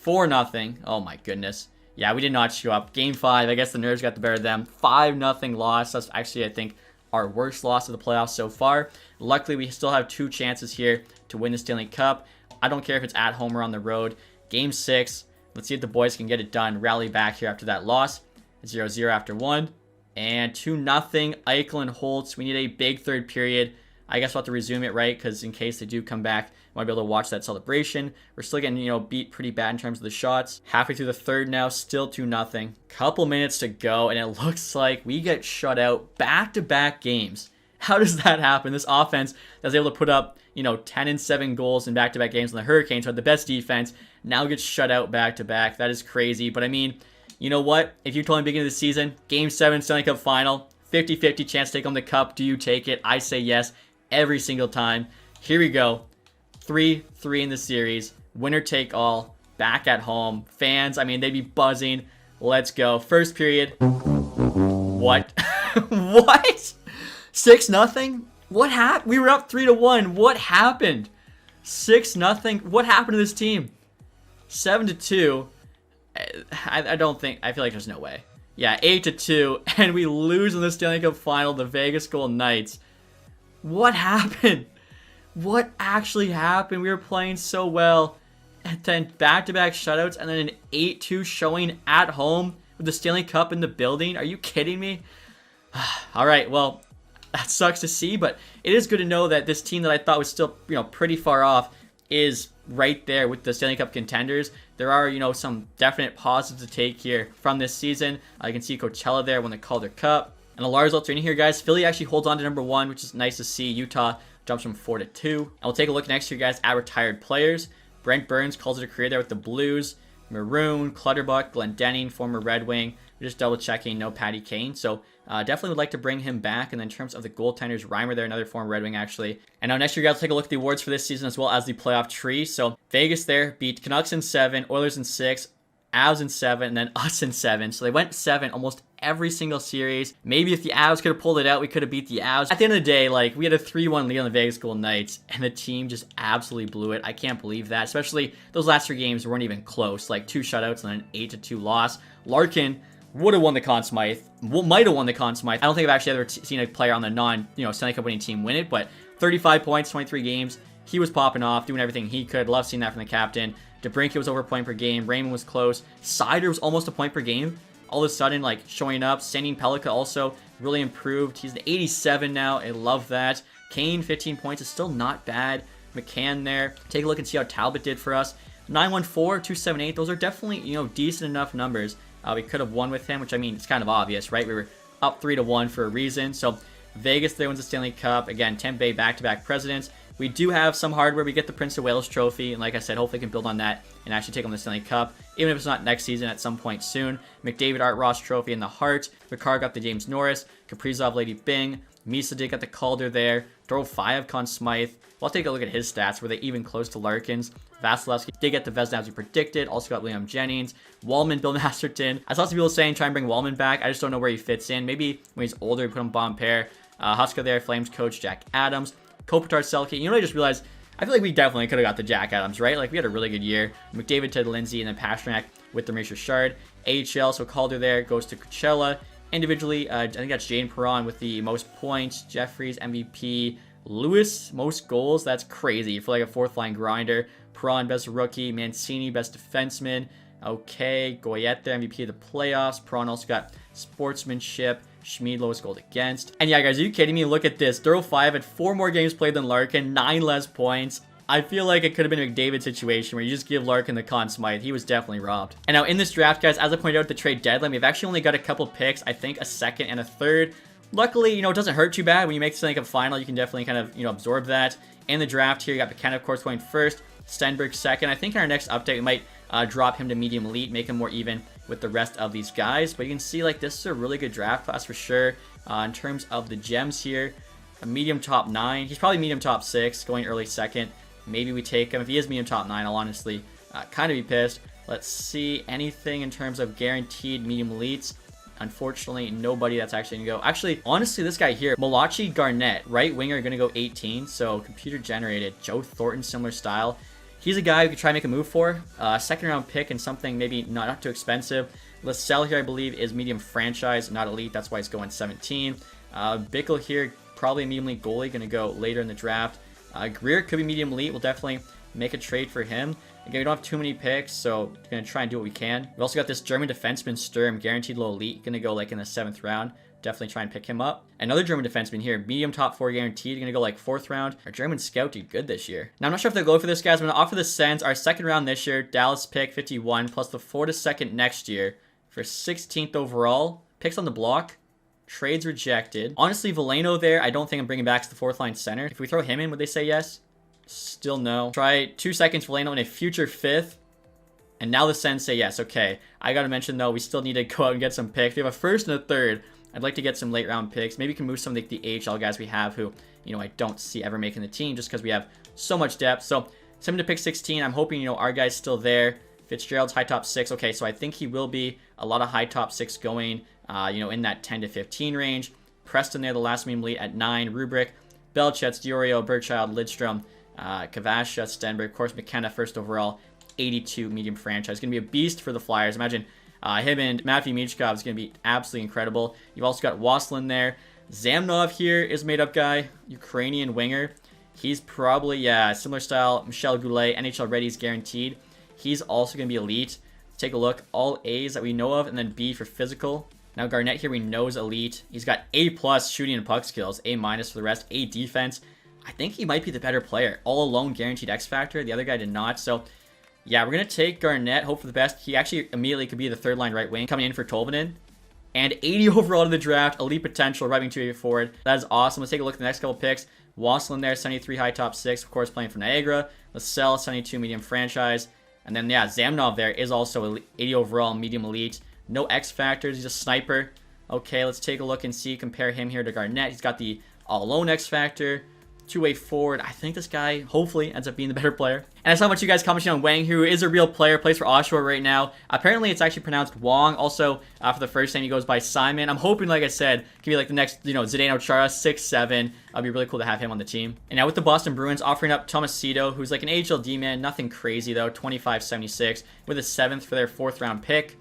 4-0. Oh my goodness. Yeah, we did not show up. Game 5, I guess the nerves got the better of them. 5-0 loss. That's actually, I think, our worst loss of the playoffs so far. Luckily, we still have 2 chances here to win the Stanley Cup. I don't care if it's at home or on the road. Game 6. Let's see if the boys can get it done. Rally back here after that loss. 0-0 after 1. And 2-0. Eichel and Holtz. We need a big third period. I guess we'll have to resume it, right? Because in case they do come back, we want to be able to watch that celebration. We're still getting, beat pretty bad in terms of the shots. Halfway through the third now, still 2-0. Couple minutes to go, and it looks like we get shut out back-to-back games. How does that happen? This offense that was able to put up, 10 and 7 goals in back-to-back games on the Hurricanes, who had the best defense, now gets shut out back-to-back. That is crazy. But I mean, you know what? If you told me beginning of the season, Game 7 Stanley Cup Final, 50-50 chance to take home the cup, do you take it? I say yes every single time. Here we go. 3-3 in the series. Winner take all. Back at home. Fans, I mean, they'd be buzzing. Let's go. First period. What? What? 6-0? What happened? We were up 3-1. What happened? 6-0? What happened to this team? 7-2. I don't think. I feel like there's no way. Yeah, 8-2. And we lose in the Stanley Cup Final, the Vegas Golden Knights. What happened? What actually happened? We were playing so well. And then back-to-back shutouts and then an 8-2 showing at home with the Stanley Cup in the building. Are you kidding me? All right, well, that sucks to see, but it is good to know that this team that I thought was still, pretty far off is right there with the Stanley Cup contenders. There are, some definite positives to take here from this season. You can see Coachella there when they called their cup. And the large results are in here, guys. Philly actually holds on to number 1, which is nice to see. Utah jumps from 4-2. And we'll take a look next year, guys, at retired players. Brent Burns calls it a career there with the Blues. Maroon, Clutterbuck, Glendening, former Red Wing. We're just double checking, no Patty Kane. So definitely would like to bring him back. And then in terms of the goaltenders, Reimer there, another former Red Wing actually. And now next year, guys, we'll take a look at the awards for this season as well as the playoff tree. So Vegas there beat Canucks in 7, Oilers in 6, Avs in 7, and then us in 7. So they went 7 almost every single series. Maybe if the Avs could have pulled it out, we could have beat the Avs. At the end of the day, we had a 3-1 lead on the Vegas Golden Knights, and the team just absolutely blew it. I can't believe that. Especially those last 3 games weren't even close. 2 shutouts and an 8-2 loss. Larkin would have won the Conn Smythe. Might have won the Conn Smythe. I don't think I've actually ever seen a player on the Stanley Cup winning team win it, but 35 points, 23 games. He was popping off, doing everything he could. Love seeing that from the captain. DeBrincat was over a point per game. Raymond was close. Sider was almost a point per game. All of a sudden, showing up. Sandin Pellikka also really improved. He's an 87 now. I love that. Kane, 15 points is still not bad. McCann there. Take a look and see how Talbot did for us. 914, 278. Those are definitely, decent enough numbers. We could have won with him, which, I mean, it's kind of obvious, right? We were up 3-1 for a reason. So, Vegas there wins the Stanley Cup. Again, Tampa Bay back-to-back presidents. We do have some hardware. We get the Prince of Wales trophy, and like I said, hopefully we can build on that and actually take on the Stanley Cup, even if it's not next season, at some point soon. McDavid Art Ross trophy in the heart. Ricard got the James Norris. Kaprizov Lady Bing. Misa did get the Calder there. Dorofayev Conn Smythe. Well, I'll take a look at his stats. Were they even close to Larkin's? Vasilevsky did get the Vezina as we predicted. Also got Liam Jennings. Wallman, Bill Masterton. I saw some people saying try and bring Wallman back. I just don't know where he fits in. Maybe when he's older, we put him bomb pair. Huska there. Flames coach Jack Adams. Kopitar Selke. You know what I just realized? I feel like we definitely could have got the Jack Adams, right? Like, we had a really good year. McDavid, Ted Lindsay, and then Pasternak with the Maurice Richard. AHL, so Calder there goes to Coachella. Individually, I think that's Jane Perron with the most points. Jeffries, MVP. Lewis, most goals. That's crazy for like a fourth line grinder. Perron, best rookie. Mancini, best defenseman. Okay, Goyette there, MVP of the playoffs. Perron also got sportsmanship. Schmid, lowest goal against. And yeah, guys, are you kidding me? Look at this. Thorough 5 had 4 more games played than Larkin, 9 less points. I feel like it could have been a McDavid situation where you just give Larkin the Conn Smythe. He was definitely robbed. And now in this draft, guys, as I pointed out at the trade deadline, we've actually only got a couple picks. I think a second and a third. Luckily, you know, it doesn't hurt too bad. When you make the Stanley Cup final, you can definitely kind of, you know, absorb that. In the draft here, you got McKenna, of course, going first. Stenberg second. I think in our next update, we might drop him to medium elite, make him more even with the rest of these guys. But you can see, like, this is a really good draft class for sure. In terms of the gems here, a medium top 9. He's probably medium top 6, going early second. Maybe we take him. If he is medium top 9, I'll honestly kind of be pissed. Let's see anything in terms of guaranteed medium elites. Unfortunately, nobody that's actually going to go. Actually, honestly, this guy here, Malachi Garnett, right winger, going to go 18. So computer generated. Joe Thornton, similar style. He's a guy who could try and make a move for. Second round pick and something maybe not too expensive. Lascelles here, I believe, is medium franchise, not elite. That's why he's going 17. Bickle here, probably a medium elite goalie, going to go later in the draft. Greer could be medium elite. We'll definitely make a trade for him. Again, we don't have too many picks, so we're going to try and do what we can. We also got this German defenseman, Sturm, guaranteed low elite. Going to go like in the 7th round. Definitely try and pick him up. Another German defenseman here, medium top 4 guaranteed. Going to go like 4th round. Our German scout did good this year. Now, I'm not sure if they'll go for this, guys. I'm going to offer the Sens our 2nd round this year. Dallas pick 51 plus the 42nd next year for 16th overall. Picks on the block. Trades rejected. Honestly, Veleno there, I don't think I'm bringing back to the 4th line center. If we throw him in, would they say yes? Still no. Try 2 seconds Veleno in a future 5th. And now the Sens say yes. Okay. I got to mention, though, we still need to go out and get some picks. We have a 1st and a 3rd. I'd like to get some late round picks. Maybe we can move some of the AHL guys we have who, you know, I don't see ever making the team just because we have so much depth. So, send him to pick 16. I'm hoping, you know, our guy's still there. Fitzgerald's high top 6. Okay, so I think he will be a lot of high top 6 going, you know, in that 10 to 15 range. Preston there, the last medium elite at 9. Rubrick, Belchetz, Diorio, Burchild, Lidstrom, Kavasha, Stenberg, of course, McKenna, 1st overall, 82 medium franchise. Going to be a beast for the Flyers. Imagine him and Matvey Michkov is going to be absolutely incredible. You've also got Waslin there. Zamnov here is made up guy, Ukrainian winger. He's probably, yeah, similar style. Michel Goulet, NHL ready is guaranteed. He's also going to be elite. Let's take a look. All A's that we know of, and then B for physical. Now Garnett here we know is elite. He's got A+ shooting and puck skills, A- for the rest, A defense. I think he might be the better player. All alone guaranteed X factor. The other guy did not. So yeah, we're going to take Garnett, hope for the best. He actually immediately could be the 3rd line right wing coming in for Tolvanen. And 80 overall to the draft, elite potential, right wing 2 forward. That is awesome. Let's take a look at the next couple picks. Waslin there, 73 high top 6, of course playing for Niagara. Lascelles, 72 medium franchise. And then yeah, Zamnov there is also 80 overall, medium elite. No X factors, he's a sniper. Okay, let's take a look and see, compare him here to Garnett. He's got the all-alone X factor. 2-way forward. I think this guy hopefully ends up being the better player. And I saw how much you guys commenting on Wang, who is a real player, plays for Oshawa right now. Apparently it's actually pronounced Wong. Also, for the first name he goes by Simon. I'm hoping, like I said, can be like the next, you know, Zdeno Chara, 6'7". It'd be really cool to have him on the team. And now with the Boston Bruins offering up Tomasito, who's like an AHL D-man, nothing crazy though, 25.76, with a 7th for their 4th round pick.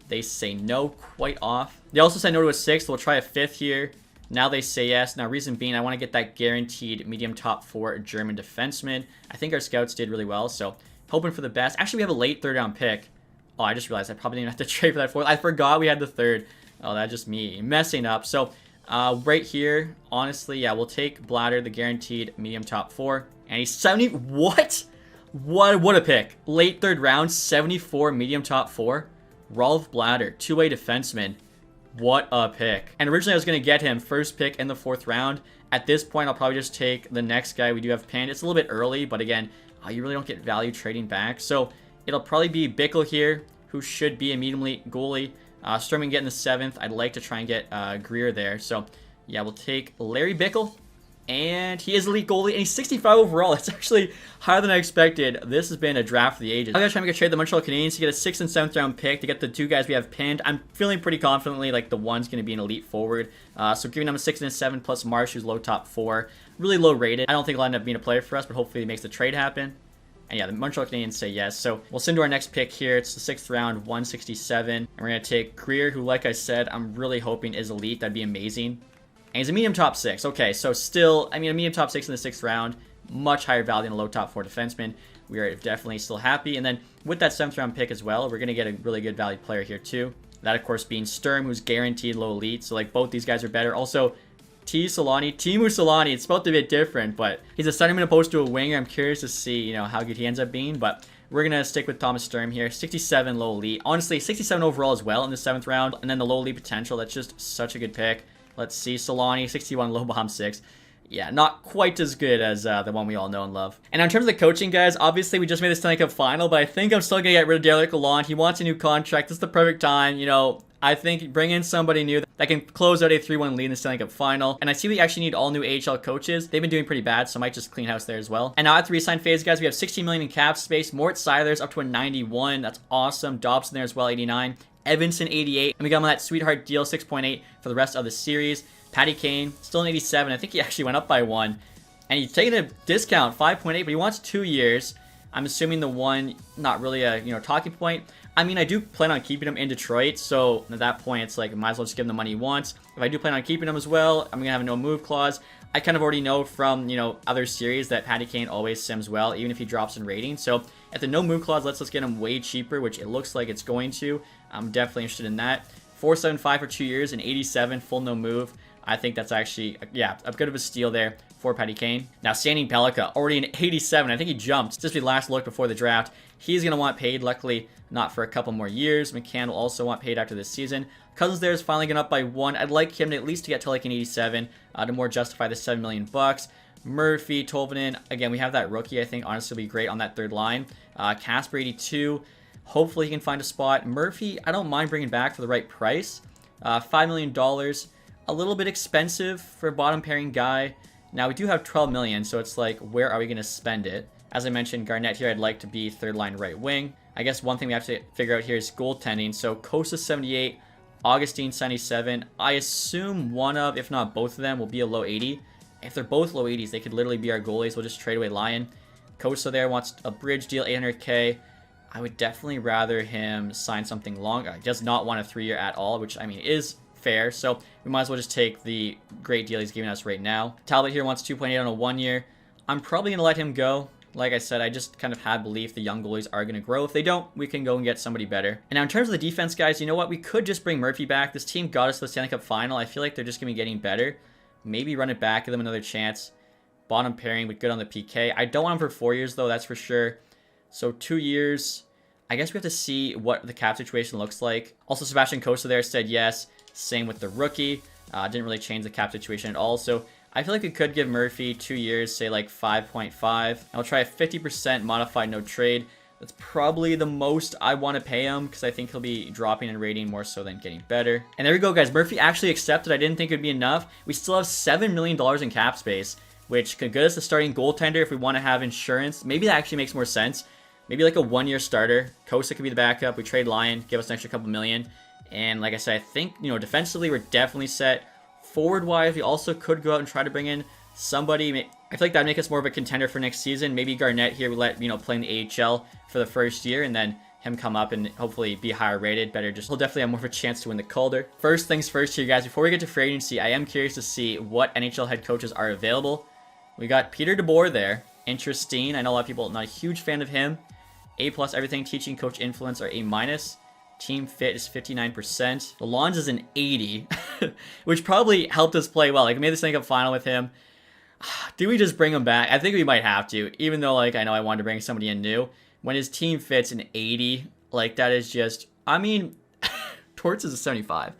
They say no, quite off. They also said no to a 6th. We'll try a 5th here. Now they say yes. Now, reason being, I want to get that guaranteed medium top 4 German defenseman. I think our scouts did really well, so hoping for the best. Actually, we have a late 3rd round pick. Oh, I just realized I probably didn't have to trade for that 4th. I forgot we had the 3rd. Oh, that's just me messing up. So, right here, honestly, yeah, we'll take Bladder, the guaranteed medium top 4. And he's 70. What? What a pick. Late 3rd round, 74 medium top 4. Rolf Bladder, 2-way defenseman. What a pick. And originally I was going to get him 1st pick in the 4th round. At this point, I'll probably just take the next guy we do have pinned. It's a little bit early, but again, you really don't get value trading back. So it'll probably be Bickle here, who should be a medium-elite goalie. Sturman getting the 7th. I'd like to try and get Greer there. So yeah, we'll take Larry Bickle. And he is elite goalie, and he's 65 overall. That's actually higher than I expected. This has been a draft for the ages. I'm going to try and make a trade with the Montreal Canadiens to get a 6th and 7th round pick to get the 2 guys we have pinned. I'm feeling pretty confidently like the one's going to be an elite forward. So giving them a 6 and a 7 plus Marsh, who's low top 4. really low rated. I don't think he'll end up being a player for us, but hopefully he makes the trade happen. And yeah, the Montreal Canadiens say yes. So we'll send to our next pick here. It's the 6th round, 167. And we're going to take Greer, who, like I said, I'm really hoping is elite. That'd be amazing. And he's a medium top 6. Okay, so still, I mean, a medium top 6 in the 6th round. Much higher value than a low top 4 defenseman. We are definitely still happy. And then with that 7th round pick as well, we're going to get a really good value player here too. That, of course, being Sturm, who's guaranteed low elite. So, like, both these guys are better. Also, Timu Solani, it's supposed to be a bit different, but he's a centerman opposed to a winger. I'm curious to see, you know, how good he ends up being, but we're going to stick with Thomas Sturm here. 67 low elite. Honestly, 67 overall as well in the 7th round, and then the low elite potential. That's just such a good pick. Let's see, Solani, 61 low bomb 6. Yeah, not quite as good as the one we all know and love. And in terms of the coaching, guys, obviously we just made the Stanley Cup final, but I think I'm still going to get rid of Derek Lalonde. He wants a new contract. This is the perfect time, you know. I think bring in somebody new that can close out a 3-1 lead in the Stanley Cup final. And I see we actually need all new AHL coaches. They've been doing pretty bad, so I might just clean house there as well. And now at the re-sign phase, guys, we have 16 million in cap space. Moritz Seiler's up to a 91. That's awesome. Dobson there as well, 89. Evanson, 88. And we got him on that sweetheart deal, 6.8 for the rest of the series. Patty Kane, still an 87. I think he actually went up by 1. And he's taking a discount, 5.8, but he wants 2 years. I'm assuming the one, not really a, you know, talking point. I mean, I do plan on keeping him in Detroit, so at that point, it's like, might as well just give him the money he wants. If I do plan on keeping him as well, I'm going to have a no-move clause. I kind of already know from, you know, other series that Patty Kane always sims well, even if he drops in rating. So at the no-move clause, let's get him way cheaper, which it looks like it's going to. I'm definitely interested in that. 4.75 for 2 years and 87, full no-move. I think that's actually, yeah, a bit of a steal there for Patty Kane. Now, Standing Pellikka, already an 87. I think he jumped just the last look before the draft. He's going to want paid, luckily not for a couple more years. McCann will also want paid after this season. Cousins there is finally going up by 1. I'd like him to at least to get to like an 87 to more justify the $7 million bucks. Murphy, Tolvanen, again, we have that rookie. I think honestly will be great on that third line. Casper, 82. Hopefully he can find a spot. Murphy, I don't mind bringing back for the right price. $5 million, a little bit expensive for a bottom pairing guy. Now we do have 12 million, so it's like, where are we going to spend it? As I mentioned, Garnett here, I'd like to be third line right wing. I guess one thing we have to figure out here is goaltending. So Costa 78, Augustine 77. I assume one of, if not both of them, will be a low 80. If they're both low 80s, they could literally be our goalies. We'll just trade away Lyon. Costa there wants a bridge deal, 800K. I would definitely rather him sign something longer. He does not want a 3-year at all, which I mean is fair. So we might as well just take the great deal he's giving us right now. Talbot here wants 2.8 on a 1 year. I'm probably going to let him go. Like I said, I just kind of had belief the young goalies are going to grow. If they don't, we can go and get somebody better. And now in terms of the defense, guys, you know what? We could just bring Murphy back. This team got us to the Stanley Cup final. I feel like they're just going to be getting better. Maybe run it back, give them another chance. Bottom pairing with good on the PK. I don't want him for 4 years, though, that's for sure. So 2 years. I guess we have to see what the cap situation looks like. Also, Sebastian Costa there said yes. Same with the rookie. Didn't really change the cap situation at all. So I feel like we could give Murphy 2 years, say like 5.5. I'll try a 50% modified no trade. That's probably the most I want to pay him because I think he'll be dropping in rating more so than getting better. And there we go, guys. Murphy actually accepted. I didn't think it would be enough. We still have $7 million in cap space, which could get us a starting goaltender if we want to have insurance. Maybe that actually makes more sense. Maybe like a 1-year starter. Costa could be the backup. We trade Lyon, give us an extra couple million. And like I said, I think, you know, defensively, we're definitely set. Forward-wise, we also could go out and try to bring in somebody. I feel like that'd make us more of a contender for next season. Maybe Garnett here, we let, you know, play in the AHL for the first year, and then him come up and hopefully be higher rated. Better just, he'll definitely have more of a chance to win the Calder. First things first here, guys. Before we get to free agency, I am curious to see what NHL head coaches are available. We got Peter DeBoer there. Interesting. I know a lot of people not a huge fan of him. A+ everything, teaching, coach influence, or A-. Team fit is 59%. Lalonde is an 80, which probably helped us play well. Like, we made the Stanley Cup final with him. Do we just bring him back? I think we might have to, even though, like, I know I wanted to bring somebody in new. When his team fits an 80, like, that is just, I mean, Torts is a 75.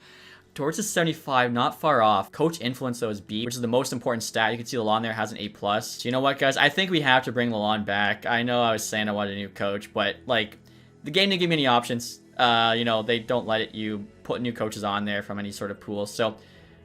Torts is 75, not far off. Coach influence, though, is B, which is the most important stat. You can see Lalonde there has an A+. So you know what, guys? I think we have to bring Lalonde back. I know I was saying I wanted a new coach, but, like, the game didn't give me any options. You know, they don't let you put new coaches on there from any sort of pool. So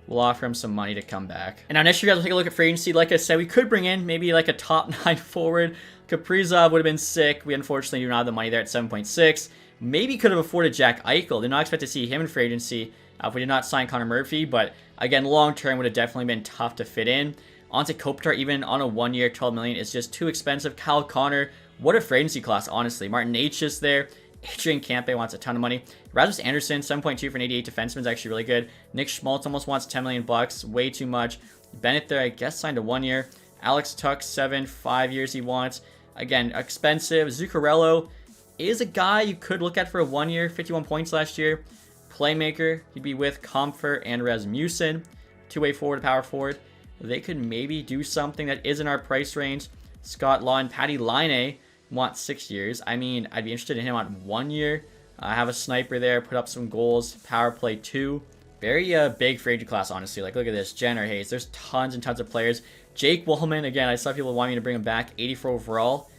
we'll offer him some money to come back. And now next year, guys, we'll take a look at free agency. Like I said, we could bring in maybe like a top 9 forward. Kaprizov would have been sick. We unfortunately do not have the money there at 7.6. Maybe could have afforded Jack Eichel. Did not expect to see him in free agency if we did not sign Connor Murphy. But again, long term would have definitely been tough to fit in. Ante Kopitar, even on a 1 year, 12 million, is just too expensive. Kyle Connor, what a free agency class, honestly. Martin H is there. Adrian Campe wants a ton of money. Rasmus Anderson, 7.2 for an 88 defenseman is actually really good. Nick Schmaltz almost wants 10 million bucks, way too much. Bennett there, I guess, signed a 1 year. Alex Tuck, 5 years he wants. Again, expensive. Zuccarello is a guy you could look at for a 1 year, 51 points last year. Playmaker, he'd be with Comfort and Rasmussen. Two-way forward, power forward. They could maybe do something that is in our price range. Scott Law and Patty Laine want 6 years. I mean, I'd be interested in him on 1 year. Have a sniper there, put up some goals. Power play 2. Very big free agent class, honestly. Like, look at this. Jenner Hayes. There's tons and tons of players. Jake Woolman, again, I saw people want me to bring him back. 84 overall.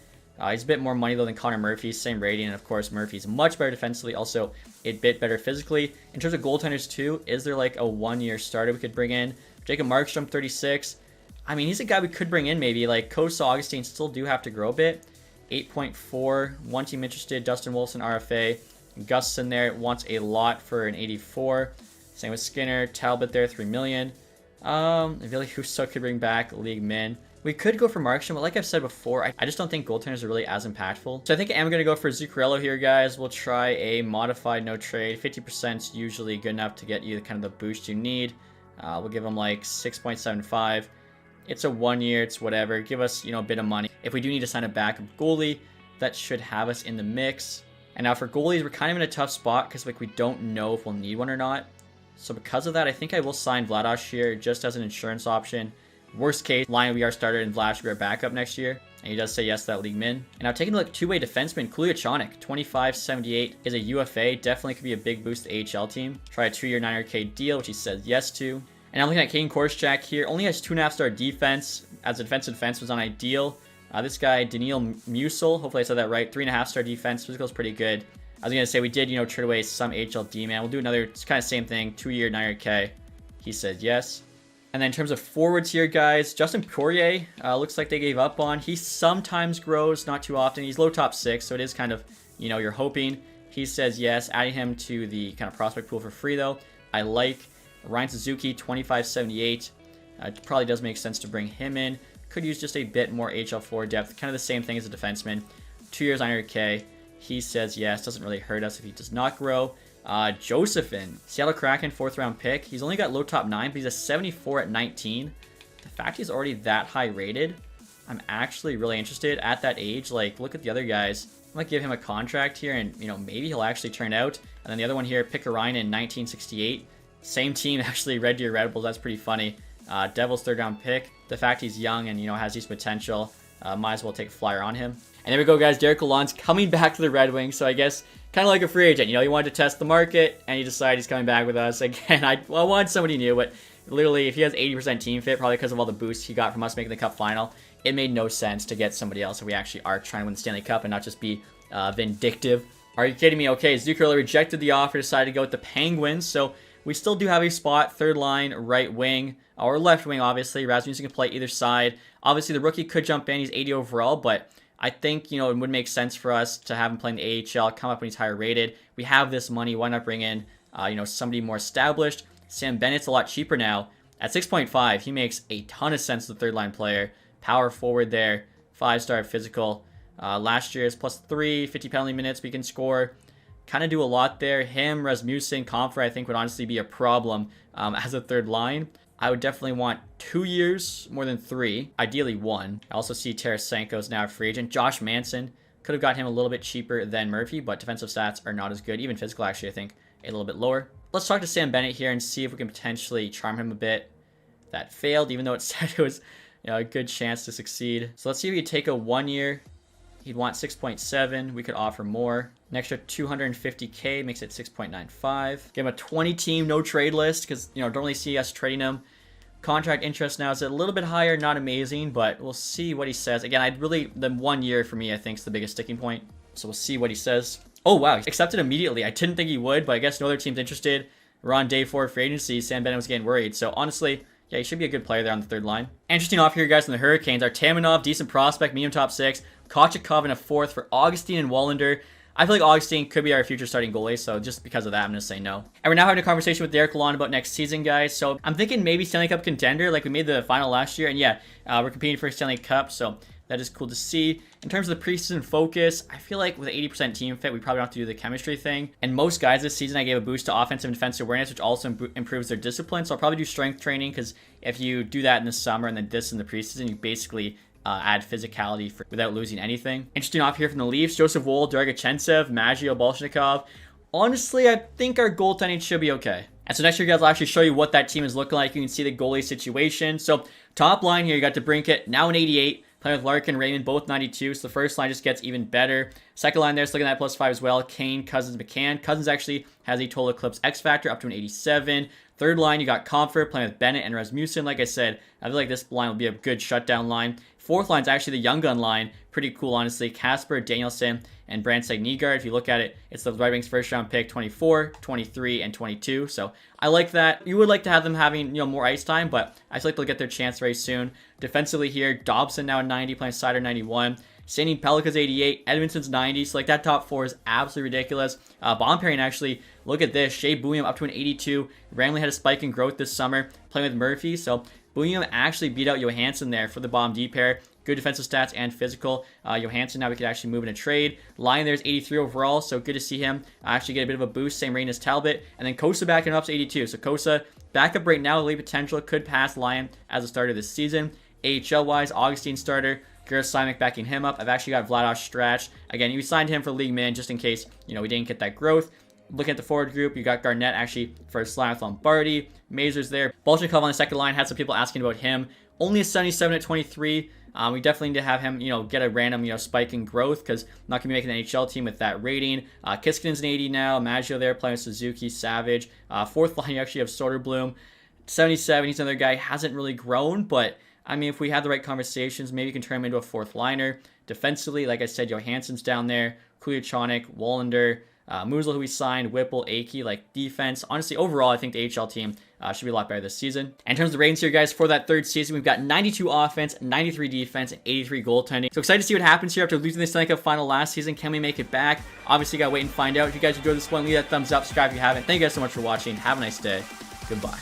He's a bit more money, though, than Connor Murphy. Same rating. And, of course, Murphy's much better defensively. Also, a bit better physically. In terms of goaltenders, too, is there, like, a 1 year starter we could bring in? Jacob Markstrom, 36. I mean, he's a guy we could bring in, maybe. Like, Kosa Augustine still do have to grow a bit. 8.4. One team interested. Dustin Wilson, RFA. Gustin there wants a lot for an 84. Same with Skinner. Talbot there, 3 million. I feel like Husso could bring back League Min. We could go for Markstrom, but like I've said before, I just don't think goaltenders are really as impactful. So I think I'm going to go for Zuccarello here, guys. We'll try a modified no trade. 50% is usually good enough to get you the kind of the boost you need. We'll give him like 6.75. It's a 1 year, it's whatever. Give us, a bit of money. If we do need to sign a backup goalie, that should have us in the mix. And now for goalies, we're kind of in a tough spot because like we don't know if we'll need one or not. So because of that, I think I will sign Vladosh here just as an insurance option. Worst case, line will be our starter and Vlad should be our backup next year. And he does say yes to that League Min. And now taking a look, two-way defenseman, Kuliachanik, 25.78 is a UFA. Definitely could be a big boost to the AHL team. Try a 2-year 900K deal, which he says yes to. And I'm looking at Kane Korczak here. Only has 2.5-star defense. As a defensive defense was on ideal. This guy, Daniil Musel, hopefully I said that right. 3.5-star defense. Physical is pretty good. I was going to say we did, trade away some AHL D-man. We'll do another, it's kind of same thing, 2-year 900K. He said yes. And then in terms of forwards here, guys, Justin Poirier looks like they gave up on. He sometimes grows, not too often. He's low top 6, so it is kind of, you're hoping. He says yes, adding him to the kind of prospect pool for free, though. I like Ryan Suzuki, 25.78. It probably does make sense to bring him in. Could use just a bit more HL forward depth. Kind of the same thing as a defenseman. 2 years 900K. He says yes. Doesn't really hurt us if he does not grow. Josephine, Seattle Kraken, 4th round pick. He's only got low top 9, but he's a 74 at 19. The fact he's already that high rated, I'm actually really interested at that age. Like, look at the other guys. I might give him a contract here, and maybe he'll actually turn out. And then the other one here, Pickarainen, 1968. Same team, actually, Red Deer Red Bulls. That's pretty funny. Devils 3rd round pick. The fact he's young and has decent potential, might as well take a flyer on him. And there we go, guys. Derek Lalonde's coming back to the Red Wings. So I guess kind of like a free agent. He wanted to test the market, and he decided he's coming back with us. Again, I wanted somebody new, but literally, if he has 80% team fit, probably because of all the boosts he got from us making the Cup final, it made no sense to get somebody else if we actually are trying to win the Stanley Cup and not just be vindictive. Are you kidding me? Okay, Zuccarello rejected the offer, decided to go with the Penguins. So we still do have a spot, 3rd line, right wing, or left wing, obviously. Rasmussen can play either side. Obviously, the rookie could jump in. He's 80 overall, but I think, it would make sense for us to have him playing the AHL, come up when he's higher rated. We have this money. Why not bring in, somebody more established? Sam Bennett's a lot cheaper now. At 6.5, he makes a ton of sense as a 3rd line player. Power forward there, 5-star physical. Last year's +3, 50 penalty minutes. We can score. Kind of do a lot there. Him, Rasmussen, Comfort, I think would honestly be a problem as a 3rd line. I would definitely want 2 years more than 3, ideally 1. I also see Tarasenko's now a free agent. Josh Manson, could have got him a little bit cheaper than Murphy, but defensive stats are not as good. Even physical, actually, I think a little bit lower. Let's talk to Sam Bennett here and see if we can potentially charm him a bit. That failed, even though it said it was a good chance to succeed. So let's see if we could take a 1 year. He'd want 6.7. We could offer more. An extra 250K makes it 6.95. Give him a 20-team no trade list because don't really see us trading him. Contract interest now is a little bit higher, not amazing, but we'll see what he says. Again, the 1 year for me, I think, is the biggest sticking point. So we'll see what he says. Oh wow, he accepted immediately. I didn't think he would, but I guess no other team's interested. We're on day 4 free agency. Sam Bennett was getting worried. So honestly, yeah, he should be a good player there on the 3rd line. Interesting off here, guys, from the Hurricanes. Artamanov, decent prospect, medium top 6. Kochikov in a 4th for Augustine and Wallander. I feel like Augustine could be our future starting goalie, so just because of that, I'm going to say no. And we're now having a conversation with Derek Lalonde about next season, guys. So I'm thinking maybe Stanley Cup contender, like we made the final last year, and yeah, we're competing for a Stanley Cup, so that is cool to see. In terms of the preseason focus, I feel like with an 80% team fit, we probably don't have to do the chemistry thing. And most guys this season, I gave a boost to offensive and defensive awareness, which also improves their discipline. So I'll probably do strength training, because if you do that in the summer and then this in the preseason, you basically add physicality without losing anything. Interesting off here from the Leafs, Joseph Woll, Dragichensev, Maggio, Bolshnikov. Honestly, I think our goaltending should be okay. And so next year, guys, I'll actually show you what that team is looking like. You can see the goalie situation. So top line here, you got DeBrincat, now an 88. Playing with Larkin, Raymond, both 92. So the first line just gets even better. Second line there, looking at +5 as well. Kane, Cousins, McCann. Cousins actually has a total eclipse X factor up to an 87. Third line, you got Comfort playing with Bennett and Rasmussen. Like I said, I feel like this line will be a good shutdown line. Fourth line's actually the young gun line. Pretty cool, honestly. Casper, Danielson, and Brandstad Nygaard. If you look at it, it's the Red Wings first round pick, 24, 23, and 22. So I like that. You would like to have them having, more ice time, but I feel like they'll get their chance very soon. Defensively here, Dobson now at 90, playing Sider 91. Sandy Pelika's 88, Edmonton's 90. So like that top four is absolutely ridiculous. Bomb pairing actually, look at this. Shea Bouillon up to an 82. Randomly had a spike in growth this summer, playing with Murphy. So Bouillon actually beat out Johansson there for the bomb D pair. Good defensive stats and physical. Johansson now we could actually move in a trade. Lyon there's 83 overall, so good to see him actually get a bit of a boost. Same rating as Talbot. And then Kosa backing up to 82. So Kosa, backup right now, elite potential, could pass Lyon as a starter this season. AHL-wise, Augustine starter. Gareth Simek backing him up. I've actually got Vlados Strash. Again, we signed him for league man just in case, we didn't get that growth. Looking at the forward group, you got Garnett actually for a slide with Lombardi. Mazur's there. Bolshnikov on the second line. Had some people asking about him. Only a 77 at 23. We definitely need to have him, get a random, spike in growth, because I'm not going to be making an NHL team with that rating. Kiskanen's an 80 now. Maggio there playing with Suzuki, Savage. Fourth line, you actually have Soderblom. 77, he's another guy, hasn't really grown, but I mean, if we have the right conversations, maybe you can turn him into a fourth liner. Defensively, like I said, Johansson's down there. Kulichonik, Wallander, Musel, who we signed, Whipple, Akey, like defense. Honestly, overall, I think the HL team should be a lot better this season. And in terms of the ratings here, guys, for that third season, we've got 92 offense, 93 defense, and 83 goaltending. So excited to see what happens here after losing the Stanley Cup final last season. Can we make it back? Obviously, got to wait and find out. If you guys enjoyed this one, leave that thumbs up, subscribe if you haven't. Thank you guys so much for watching. Have a nice day. Goodbye.